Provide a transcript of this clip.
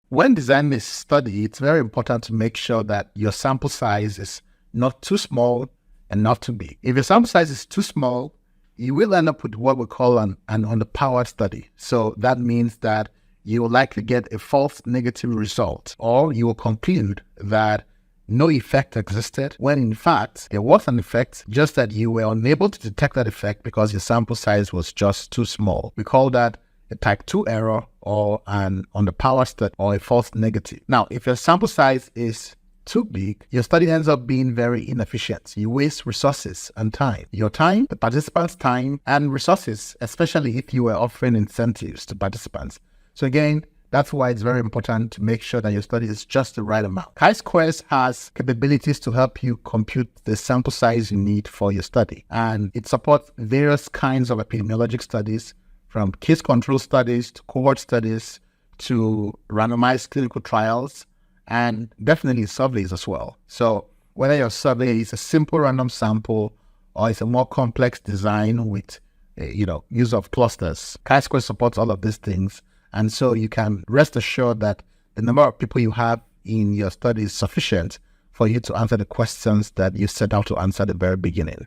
When designing a study, it's very important to make sure that your sample size is not too small and not too big. If your sample size is too small, you will end up with what we call an underpowered study. So that means that you will likely get a false negative result, or you will conclude that no effect existed, when in fact there was an effect, just that you were unable to detect that effect because your sample size was just too small. We call that a type 2 error, or an underpowered study, or a false negative. Now, if your sample size is too big, your study ends up being very inefficient. You waste resources and time. Your time, the participants' time, and resources, especially if you were offering incentives to participants. So again, that's why it's very important to make sure that your study is just the right amount. Chisquares has capabilities to help you compute the sample size you need for your study. And it supports various kinds of epidemiologic studies, from case control studies to cohort studies to randomized clinical trials, and definitely surveys as well. So whether your survey is a simple random sample or it's a more complex design with use of clusters, Chi-Square supports all of these things. And so you can rest assured that the number of people you have in your study is sufficient for you to answer the questions that you set out to answer at the very beginning.